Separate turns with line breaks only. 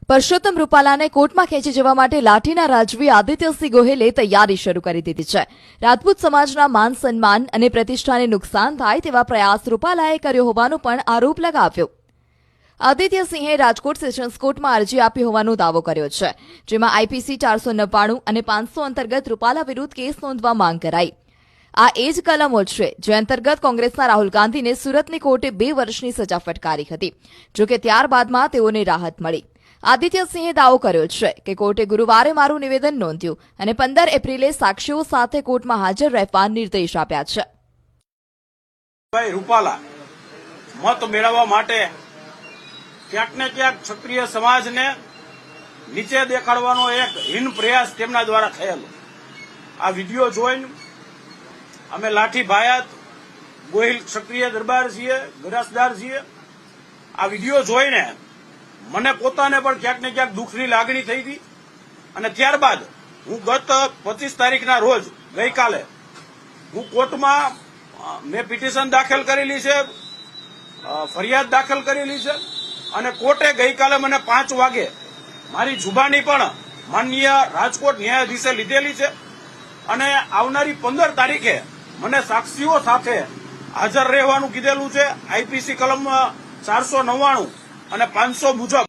પરસોત્તમ રૂપાલાને કોર્ટમાં ખેંચી જવા માટે લાઠીના રાજવી આદિત્યસિંહ ગોહિલે તૈયારી શરૂ કરી દીધી છે। રાજપૂત સમાજના માન સન્માન અને પ્રતિષ્ઠાને નુકસાન થાય તેવા પ્રયાસ રૂપાલાએ કર્યો હોવાનો પણ આરોપ લગાવ્યો। આદિત્યસિંહે રાજકોટ સેશન્સ કોર્ટમાં અરજી આપી હોવાનો દાવો કર્યો છે, જેમાં આઈપીસી 499 અને 500 અંતર્ગત રૂપાલા વિરુદ્ધ કેસ નોંધવા માંગ કરાઈ। આ એ જ કલમો છે જે અંતર્ગત કોંગ્રેસના રાહુલ ગાંધીને સુરતની કોર્ટે 2 વર્ષની સજા ફટકારી હતી, જોકે ત્યારબાદમાં તેઓને રાહત મળી। આદિત્યસિંહે દાવો કર્યો છે કે કોર્ટે ગુરુવારે મારું નિવેદન નોંધ્યું અને 15 એપ્રિલે સાક્ષીઓ સાથે કોર્ટમાં હાજર રહેવા નિર્દેશ આપ્યા છે।
ભાઈ રૂપાલા મત મેળવવા માટે ક્યાંક ને ક્યાંક ક્ષત્રિય સમાજને નીચે દેખાડવાનો એક હીન પ્રયાસ તેમના દ્વારા થયેલો। આ વિડીયો જોઈને અમે લાઠી ભાયાત ગોહિલ ક્ષત્રિય દરબાર છીએ, ગરાસદાર છીએ। આ વિડીયો જોઈને મને પોતાને પણ ક્યાંક ને ક્યાંક દુઃખની લાગણી થઈ હતી અને ત્યારબાદ હું ગત 25 તારીખના રોજ ગઈકાલે હું કોર્ટમાં મેં પિટિશન દાખલ કરેલી છે, ફરિયાદ દાખલ કરેલી છે અને કોર્ટે ગઈકાલે મને 5 વાગે મારી જુબાની પણ માનનીય રાજકોટ ન્યાયાધીશે લીધેલી છે અને આવનારી 15 તારીખે મને સાક્ષીઓ સાથે હાજર રહેવાનું કીધેલું છે। આઈપીસી કલમ 499 અને 500 મુજબ